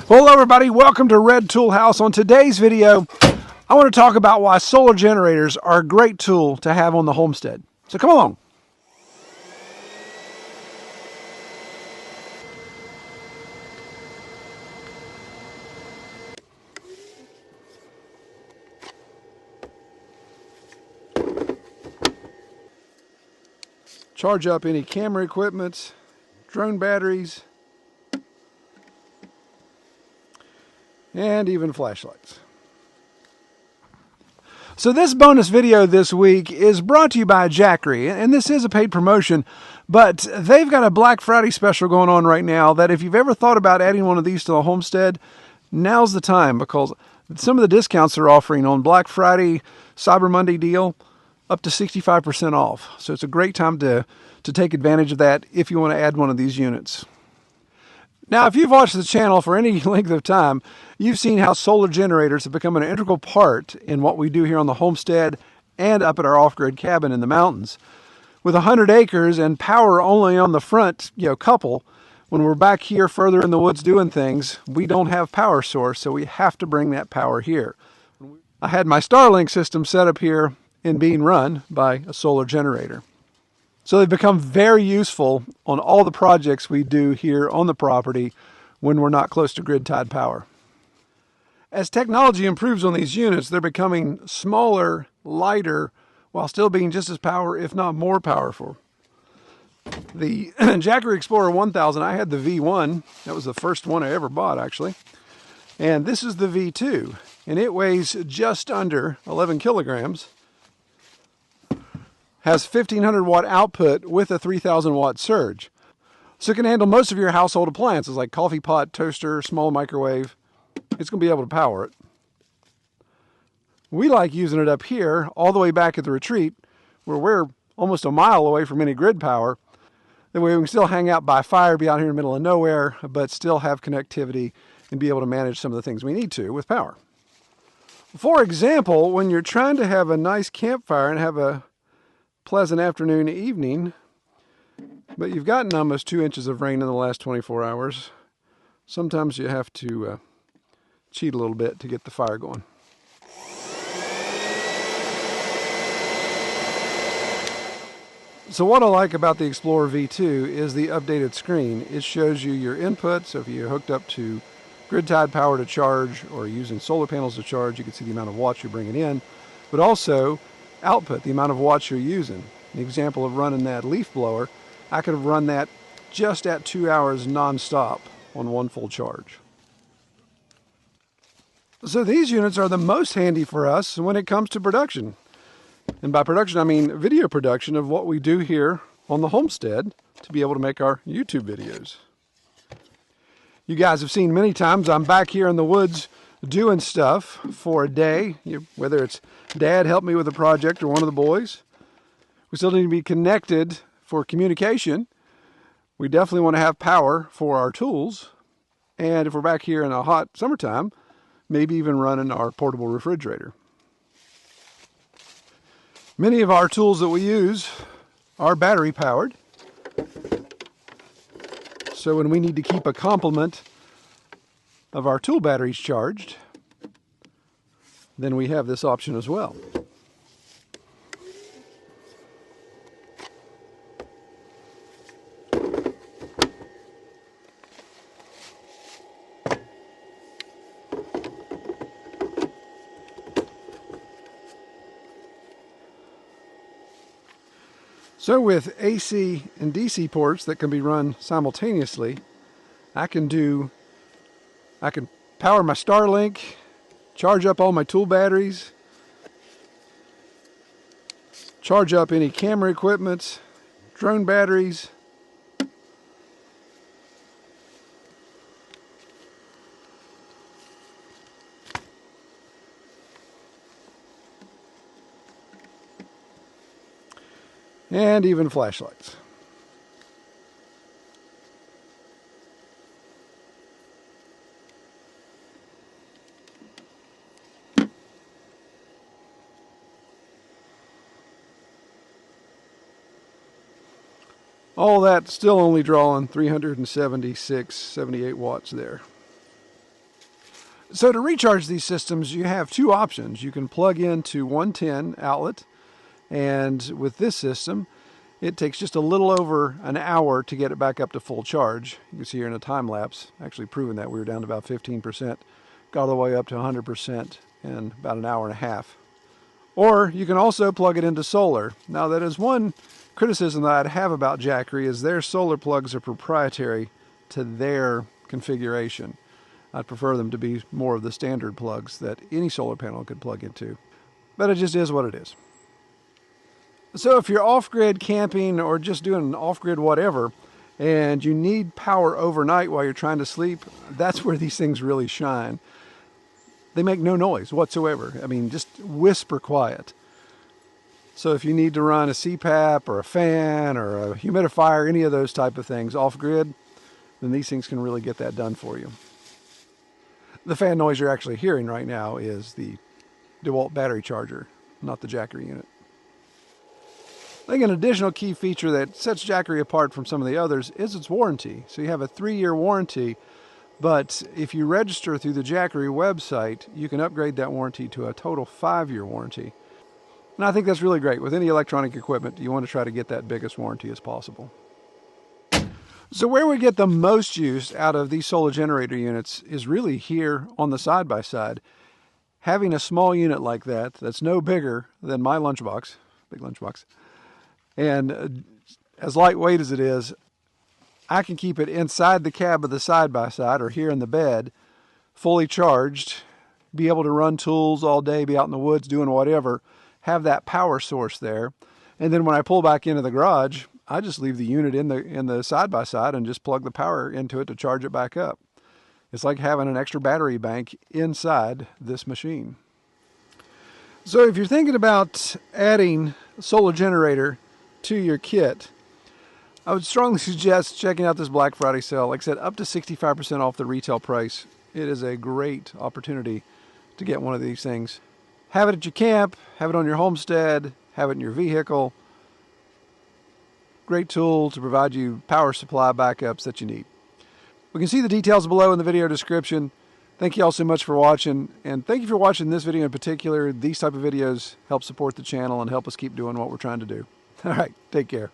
Well, hello everybody, welcome to Red Tool House. On today's video, I want to talk about why solar generators are a great tool to have on the homestead. So come along. Charge up any camera equipment, drone batteries, and even flashlights. So this bonus video this week is brought to you by Jackery, and this is a paid promotion, but they've got a Black Friday special going on right now that if you've ever thought about adding one of these to the homestead, now's the time, because some of the discounts they're offering on Black Friday, Cyber Monday deal, up to 65% off. So it's a great time to take advantage of that if you want to add one of these units. Now, if you've watched the channel for any length of time, you've seen how solar generators have become an integral part in what we do here on the homestead and up at our off-grid cabin in the mountains. With 100 acres and power only on the front, couple, when we're back here further in the woods doing things, we don't have power source, so we have to bring that power here. I had my Starlink system set up here and being run by a solar generator. So they've become very useful on all the projects we do here on the property when we're not close to grid-tied power. As technology improves on these units, they're becoming smaller, lighter, while still being just as powerful, if not more powerful. The Jackery Explorer 1000, I had the V1. That was the first one I ever bought, actually. And this is the V2, and it weighs just under 11 kilograms. Has 1500 watt output with a 3000 watt surge. So it can handle most of your household appliances like coffee pot, toaster, small microwave. It's going to be able to power it. We like using it up here all the way back at the retreat where we're almost a mile away from any grid power. That way we can still hang out by fire, be out here in the middle of nowhere, but still have connectivity and be able to manage some of the things we need to with power. For example, when you're trying to have a nice campfire and have a pleasant afternoon, evening, but you've gotten almost 2 inches of rain in the last 24 hours. Sometimes you have to cheat a little bit to get the fire going. So what I like about the Explorer V2 is the updated screen. It shows you your input, so if you hooked up to grid-tied power to charge or using solar panels to charge, you can see the amount of watts you're bringing in, but also output, the amount of watts you're using. An example of running that leaf blower, I could have run that just at 2 hours non-stop on one full charge. So these units are the most handy for us when it comes to production. And by production, I mean video production of what we do here on the homestead to be able to make our YouTube videos. You guys have seen many times I'm back here in the woods doing stuff for a day, whether it's Dad helped me with a project or one of the boys. We still need to be connected for communication. We definitely want to have power for our tools. And if we're back here in a hot summertime, maybe even running our portable refrigerator. Many of our tools that we use are battery powered. So when we need to keep a complement of our tool batteries charged, then we have this option as well. So with AC and DC ports that can be run simultaneously, I can power my Starlink, charge up all my tool batteries, charge up any camera equipment, drone batteries, and even flashlights. All that still only drawing 376, 78 watts there. So to recharge these systems, you have two options. You can plug into 110 outlet, and with this system, it takes just a little over an hour to get it back up to full charge. You can see here in a time lapse, actually proving that we were down to about 15%, got all the way up to 100% in about an hour and a half. Or you can also plug it into solar. Now that is one criticism that I'd have about Jackery, is their solar plugs are proprietary to their configuration. I'd prefer them to be more of the standard plugs that any solar panel could plug into. But it just is what it is. So if you're off-grid camping or just doing off-grid whatever, and you need power overnight while you're trying to sleep, that's where these things really shine. They make no noise whatsoever. I mean, just whisper quiet. So if you need to run a CPAP or a fan or a humidifier, any of those type of things off-grid, then these things can really get that done for you. The fan noise you're actually hearing right now is the DeWalt battery charger, not the Jackery unit. I think an additional key feature that sets Jackery apart from some of the others is its warranty. So you have a 3-year warranty, but if you register through the Jackery website, you can upgrade that warranty to a total 5-year warranty. And I think that's really great. With any electronic equipment, you want to try to get that biggest warranty as possible. So where we get the most use out of these solar generator units is really here on the side-by-side. Having a small unit like that, that's no bigger than my lunchbox, big lunchbox, and as lightweight as it is, I can keep it inside the cab of the side-by-side or here in the bed, fully charged, be able to run tools all day, be out in the woods doing whatever, have that power source there. And then when I pull back into the garage, I just leave the unit in the side-by-side and just plug the power into it to charge it back up. It's like having an extra battery bank inside this machine. So if you're thinking about adding a solar generator to your kit, I would strongly suggest checking out this Black Friday sale. Like I said, up to 65% off the retail price. It is a great opportunity to get one of these things. Have it at your camp, have it on your homestead, have it in your vehicle. Great tool to provide you power supply backups that you need. We can see the details below in the video description. Thank you all so much for watching, and thank you for watching this video in particular. These type of videos help support the channel and help us keep doing what we're trying to do. All right, take care.